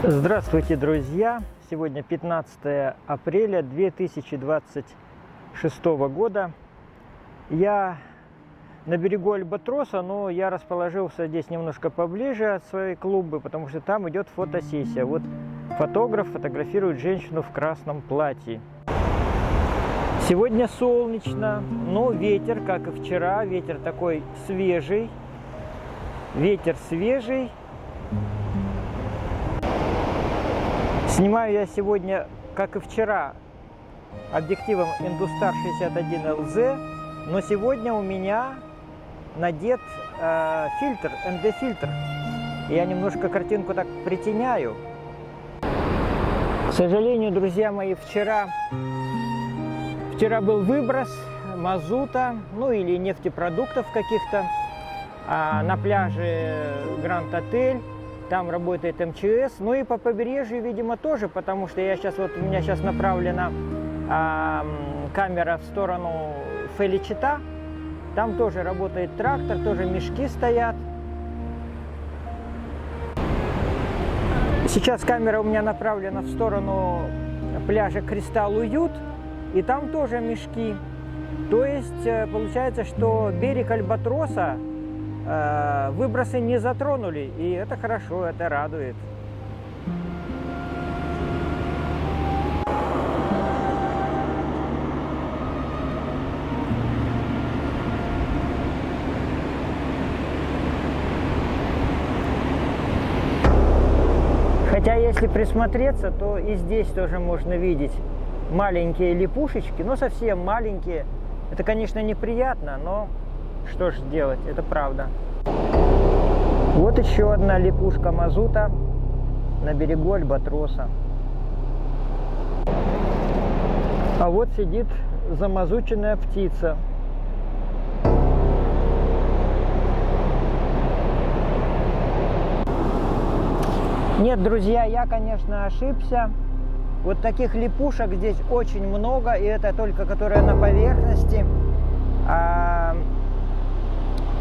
Здравствуйте, друзья! Сегодня 15 апреля 2026 года. Я на берегу Альбатроса, но я расположился здесь немножко поближе от своей клумбы, потому что там идет фотосессия. Вот фотограф фотографирует женщину в красном платье. Сегодня солнечно, но ветер, как и вчера, ветер такой свежий. Ветер свежий. Снимаю я сегодня, как и вчера, объективом Industar 61 LZ, но сегодня у меня надет фильтр, ND-фильтр. Я немножко картинку так притеняю. К сожалению, друзья мои, вчера был выброс мазута, ну или нефтепродуктов каких-то на пляже Гранд Отель. Там работает МЧС, ну и по побережью, видимо, тоже, потому что у меня сейчас направлена камера в сторону Феличита. Там тоже работает трактор, тоже мешки стоят. Сейчас камера у меня направлена в сторону пляжа Кристалл Уют, и там тоже мешки. То есть получается, что берег Альбатроса выбросы не затронули, и это хорошо, это радует. Хотя, если присмотреться, то и здесь тоже можно видеть маленькие липушечки, но совсем маленькие. Это, конечно, неприятно, но что ж делать, это правда. Вот еще одна липушка мазута на берегу Альбатроса. А вот сидит замазученная птица. Нет, друзья, я, конечно, ошибся. Вот таких липушек здесь очень много, и это только которые на поверхности.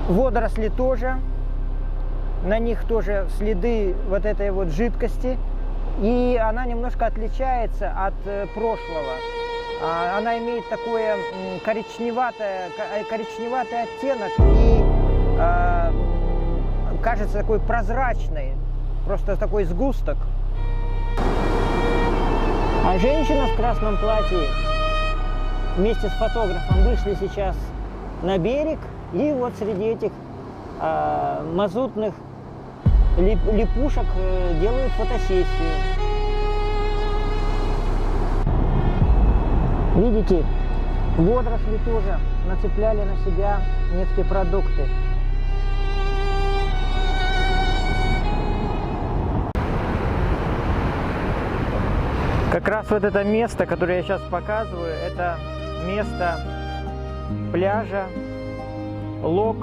Водоросли тоже, на них тоже следы вот этой вот жидкости, и она немножко отличается от прошлого. Она имеет такой коричневатый оттенок и кажется такой прозрачной, просто такой сгусток. А женщина в красном платье вместе с фотографом вышли сейчас на берег. И вот среди этих мазутных липушек делают фотосессию. Видите, водоросли тоже нацепляли на себя нефтепродукты. Как раз вот это место, которое я сейчас показываю, это место пляжа Лог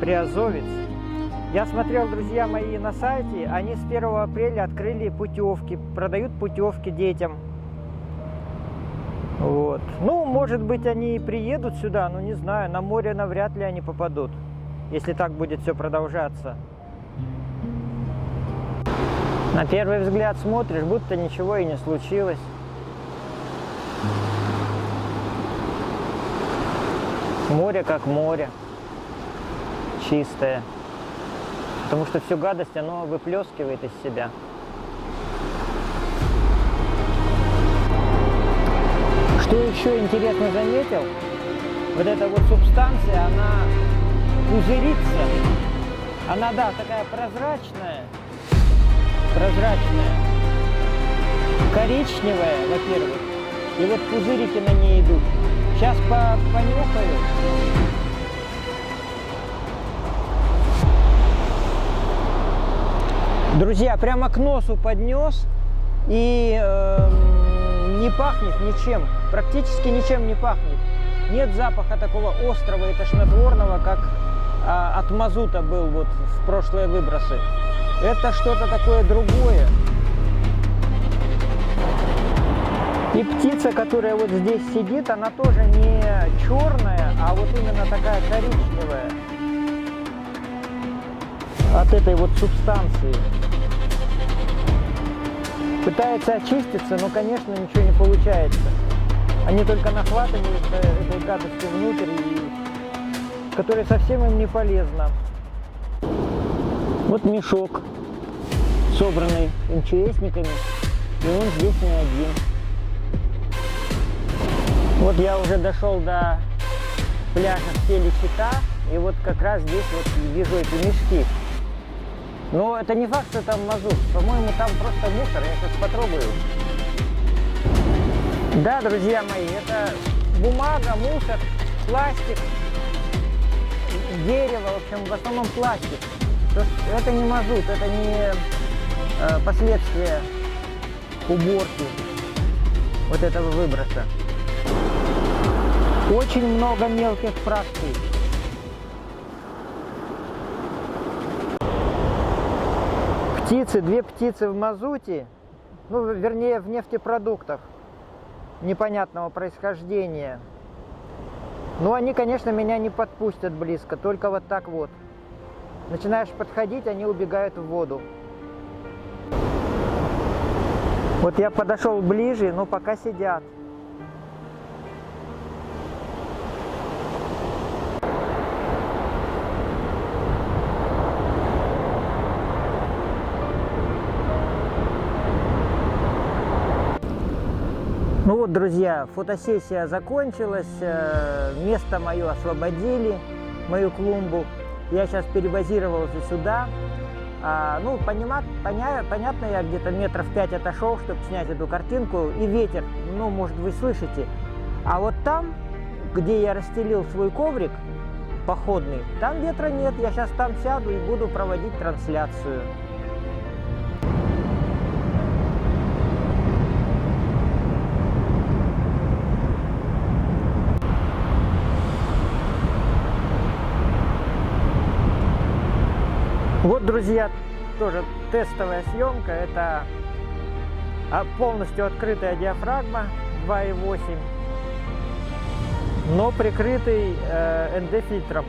Приазовец. Я смотрел, друзья мои, на сайте, они с 1 апреля открыли путевки, продают путевки детям. Вот. Ну, может быть, они и приедут сюда, но не знаю, на море навряд ли они попадут, если так будет все продолжаться. На первый взгляд смотришь, будто ничего и не случилось. Море как море, чистое, потому что всю гадость оно выплескивает из себя. Что еще интересно заметил, вот эта вот субстанция, она пузырится, она, да, такая прозрачная, коричневая, во-первых, и вот пузырики на ней идут. Сейчас понюхаю. Друзья, прямо к носу поднес, и не пахнет ничем, практически ничем не пахнет. Нет запаха такого острого и тошнотворного, как от мазута был вот в прошлые выбросы. Это что-то такое другое. И птица, которая вот здесь сидит, она тоже не черная, а вот именно такая коричневая. от этой вот субстанции. Пытается очиститься, но, конечно, ничего не получается. Они только нахватывают этой гадости внутрь, которая совсем им не полезна. Вот мешок, собранный МЧСниками, и он здесь не один. Вот я уже дошел до пляжа в Телечита, и вот как раз здесь вот вижу эти мешки. Но это не факт, что там мазут. По-моему, там просто мусор. Я сейчас попробую. Да, друзья мои, это бумага, мусор, пластик, дерево, в общем, в основном пластик. Это не мазут, это не последствия уборки вот этого выброса. Очень много мелких фракций. Птицы, две птицы в мазуте, ну, вернее, в нефтепродуктах непонятного происхождения. Но они, конечно, меня не подпустят близко, только вот так вот. Начинаешь подходить, они убегают в воду. Вот я подошел ближе, но пока сидят. Ну вот, друзья, фотосессия закончилась, место мое освободили, мою клумбу. Я сейчас перебазировался сюда. Ну, понятно, я где-то метров 5 отошел, чтобы снять эту картинку. И ветер, ну, может, вы слышите. А вот там, где я расстелил свой коврик походный, там ветра нет. Я сейчас там сяду и буду проводить трансляцию. Вот, друзья, тоже тестовая съемка. Это полностью открытая диафрагма 2.8, но прикрытый ND-фильтром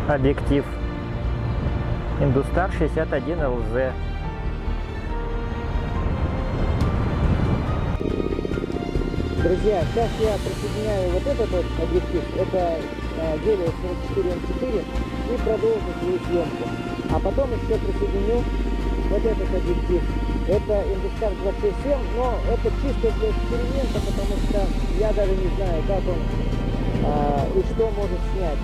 объектив Industar 61 LZ. Друзья, сейчас я присоединяю вот этот вот объектив, это Helios 44M4, и продолжу свою съемку. А потом еще присоединю вот этот объектив. Это Industar 267, но это чисто для эксперимента, потому что я даже не знаю, как он и что может снять.